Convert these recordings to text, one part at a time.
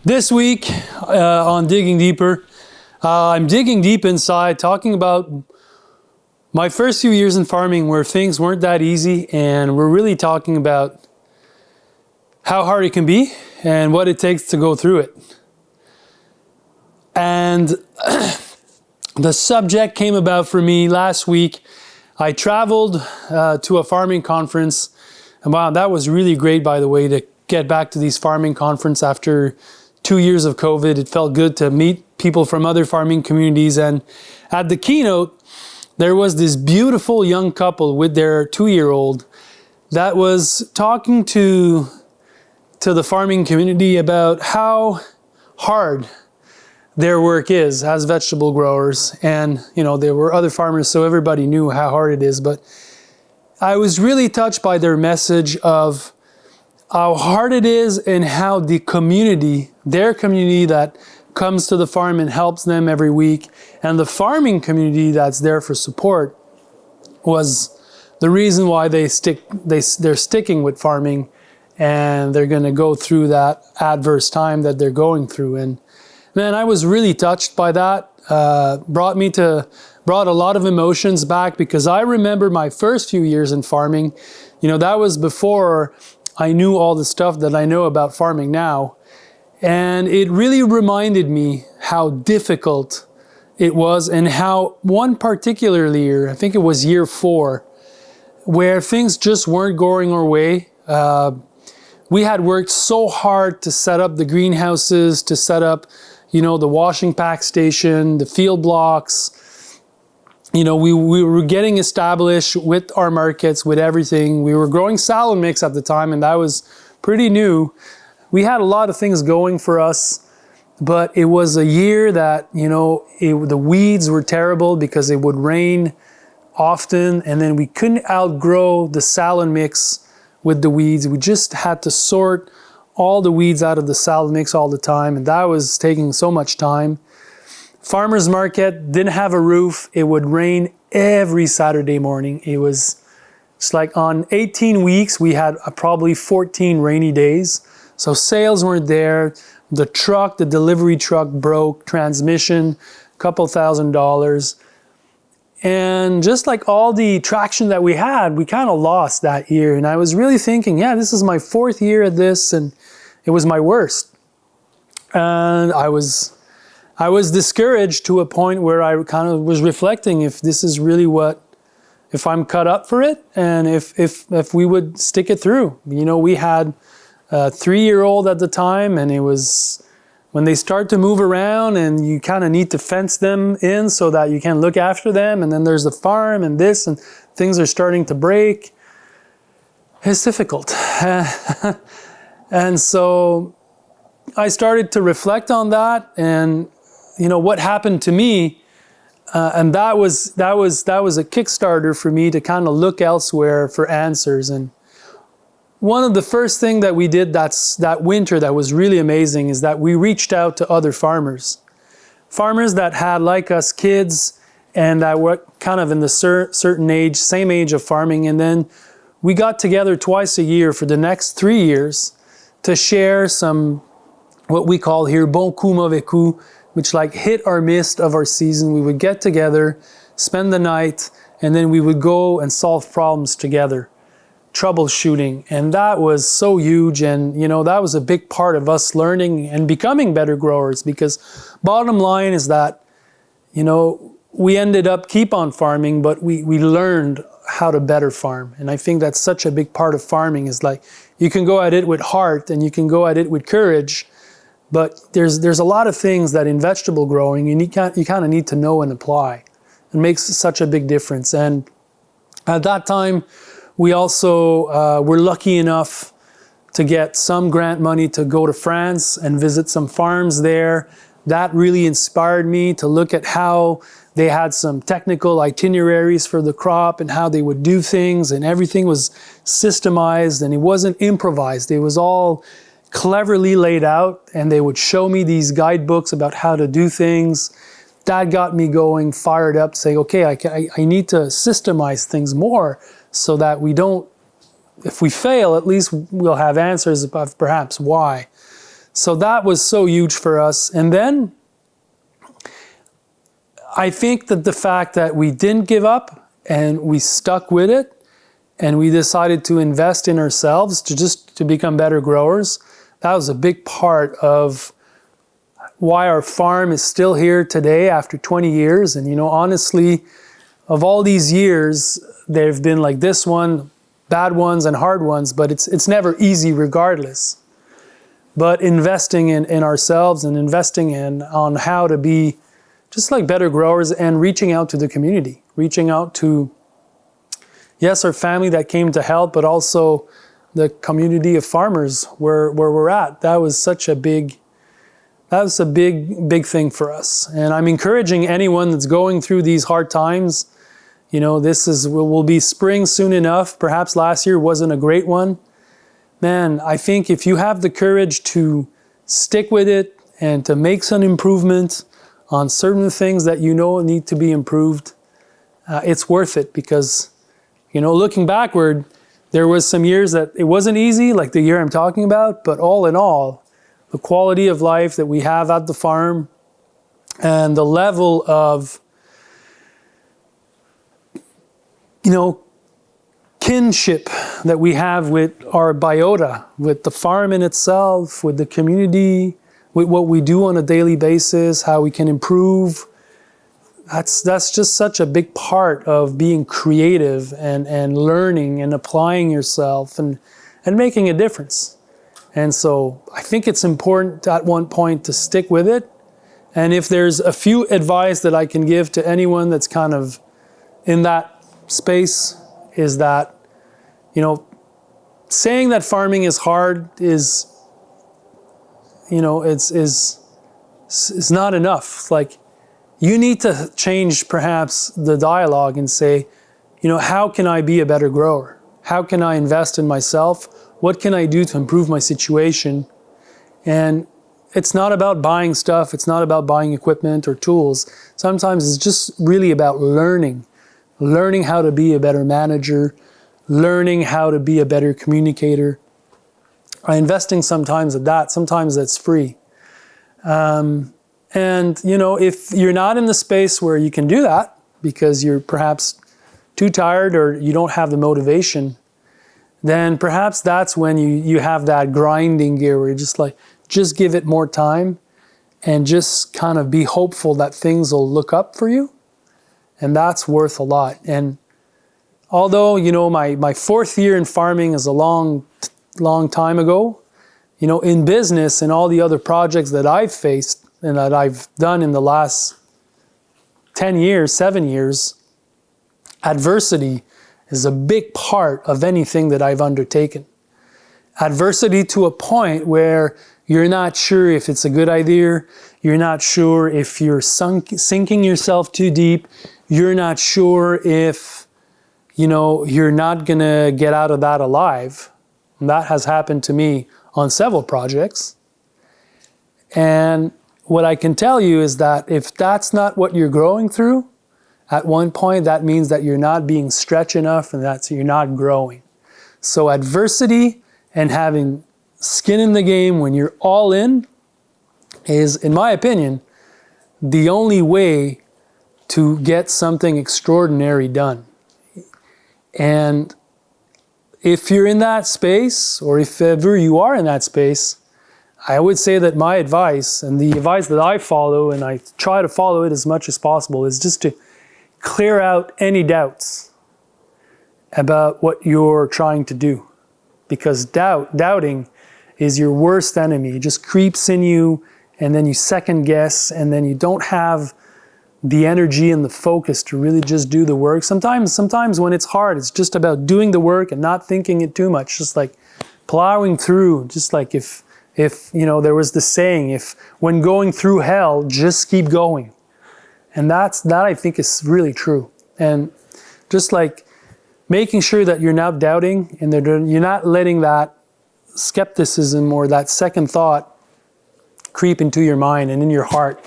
This week on Digging Deeper, I'm digging deep inside, talking about my first few years in farming where things weren't that easy, and we're really talking about how hard it can be and what it takes to go through it. And the subject came about for me last week. I traveled to a farming conference, and wow, that was really great, by the way, to get back to these farming conferences after 2 years of COVID. It felt good to meet people from other farming communities. And at the keynote, there was this beautiful young couple with their 2-year-old that was talking to the farming community about how hard their work is as vegetable growers. And, you know, there were other farmers, so everybody knew how hard it is. But I was really touched by their message of how hard it is and how the community, their community that comes to the farm and helps them every week, and the farming community that's there for support, was the reason why they're sticking with farming, and they're going to go through that adverse time that they're going through. And man, I was really touched by that. Brought a lot of emotions back, because I remember my first few years in farming. You know, that was before I knew all the stuff that I know about farming now. And it really reminded me how difficult it was, and how one particular year, I think it was year 4, where things just weren't going our way. We had worked so hard to set up the greenhouses, to set up, you know, the washing pack station, the field blocks. You know, we were getting established with our markets, with everything. We were growing salad mix at the time, and that was pretty new. We had a lot of things going for us, but it was a year that, you know, the weeds were terrible because it would rain often, and then we couldn't outgrow the salad mix with the weeds. We just had to sort all the weeds out of the salad mix all the time, and that was taking so much time. Farmers market didn't have a roof. It would rain every Saturday morning. It's like on 18 weeks, we had probably 14 rainy days. So sales weren't there. The delivery truck broke, transmission, a couple $1,000. And just like all the traction that we had, we kind of lost that year. And I was really thinking, yeah, this is my 4th year at this, and it was my worst. And I was discouraged to a point where I kind of was reflecting if this is really if I'm cut up for it, and if we would stick it through. You know, we had a 3-year-old at the time, and it was when they start to move around, and you kind of need to fence them in so that you can look after them, and then there's the farm and this, and things are starting to break. It's difficult. And so I started to reflect on that, and you know what happened to me, and that was a Kickstarter for me to kind of look elsewhere for answers. And one of the first things that we did that winter that was really amazing is that we reached out to other farmers that had, like us, kids, and that were kind of in the certain age, same age of farming. And then we got together twice a year for the next 3 years to share some, what we call here, bon coup, mauvais coup, which like hit or missed of our season. We would get together, spend the night, and then we would go and solve problems together, troubleshooting. And that was so huge. And, you know, that was a big part of us learning and becoming better growers, because bottom line is that, you know, we ended up keep on farming, but we learned how to better farm. And I think that's such a big part of farming, is like, you can go at it with heart and you can go at it with courage, but there's a lot of things that in vegetable growing you kind of need to know and apply. It makes such a big difference. And at that time, we also were lucky enough to get some grant money to go to France and visit some farms there. That really inspired me to look at how they had some technical itineraries for the crop and how they would do things, and everything was systemized and it wasn't improvised. It was all cleverly laid out, and they would show me these guidebooks about how to do things. That got me going, fired up, saying, okay, I need to systemize things more so that we don't, if we fail, at least we'll have answers of perhaps why. So that was so huge for us. And then I think that the fact that we didn't give up and we stuck with it and we decided to invest in ourselves to become better growers, that was a big part of why our farm is still here today after 20 years. And, you know, honestly, of all these years, there've been like this one, bad ones and hard ones, but it's never easy regardless. But investing in ourselves and investing on how to be just like better growers and reaching out to the community, reaching out to, yes, our family that came to help, but also the community of farmers where we're at. That was a big thing for us. And I'm encouraging anyone that's going through these hard times. You know, will be spring soon enough. Perhaps last year wasn't a great one. Man, I think if you have the courage to stick with it and to make some improvement on certain things that you know need to be improved, it's worth it, because, you know, looking backward, there was some years that it wasn't easy, like the year I'm talking about, but all in all, the quality of life that we have at the farm and the level of, you know, kinship that we have with our biota, with the farm in itself, with the community, with what we do on a daily basis, how we can improve. That's just such a big part of being creative and learning and applying yourself and making a difference. And so I think it's important at one point to stick with it. And if there's a few advice that I can give to anyone that's kind of in that space, is that, you know, saying that farming is hard is, you know, it's not enough. Like, you need to change perhaps the dialogue and say, you know, how can I be a better grower? How can I invest in myself? What can I do to improve my situation? And it's not about buying stuff. It's not about buying equipment or tools. Sometimes it's just really about learning how to be a better manager, learning how to be a better communicator. Investing sometimes at that, sometimes that's free. And, you know, if you're not in the space where you can do that because you're perhaps too tired or you don't have the motivation, then perhaps that's when you have that grinding gear where you're just give it more time and just kind of be hopeful that things will look up for you. And that's worth a lot. And although, you know, my fourth year in farming is a long time ago, you know, in business and all the other projects that I've faced and that I've done in the last 10 years, 7 years, adversity is a big part of anything that I've undertaken. Adversity to a point where you're not sure if it's a good idea, you're not sure if you're sinking yourself too deep, you're not sure if, you know, you're not gonna get out of that alive. And that has happened to me on several projects. And what I can tell you is that if that's not what you're growing through, at one point that means that you're not being stretched enough and that you're not growing. So adversity and having skin in the game when you're all in is, in my opinion, the only way to get something extraordinary done. And if you're in that space, or if ever you are in that space, I would say that my advice, and the advice that I follow, and I try to follow it as much as possible, is just to clear out any doubts about what you're trying to do. Because doubting is your worst enemy. It just creeps in you, and then you second guess, and then you don't have the energy and the focus to really just do the work. Sometimes when it's hard, it's just about doing the work and not thinking it too much, just like plowing through. Just like if you know, there was this saying, if when going through hell, just keep going. And that I think is really true. And just like making sure that you're not doubting and that you're not letting that skepticism or that second thought creep into your mind and in your heart.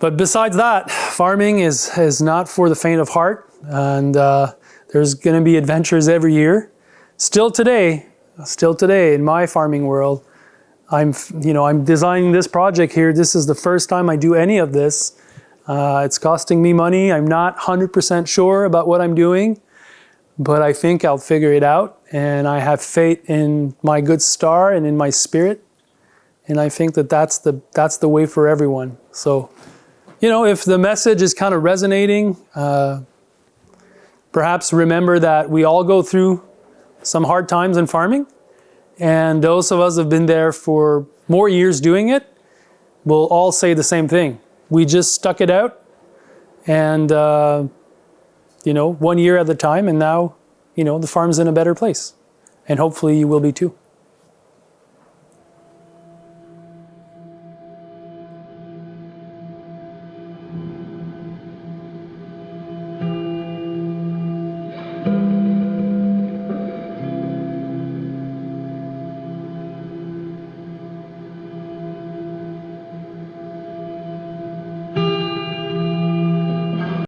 But besides that, farming is not for the faint of heart. And there's going to be adventures every year. Still today, in my farming world, I'm designing this project here. This is the first time I do any of this. It's costing me money. I'm not 100% sure about what I'm doing, but I think I'll figure it out. And I have faith in my good star and in my spirit. And I think that that's the way for everyone. So, if the message is kind of resonating, perhaps remember that we all go through some hard times in farming. And those of us who have been there for more years doing it will all say the same thing. We just stuck it out and, 1 year at a time, and now, the farm's in a better place. And hopefully you will be too.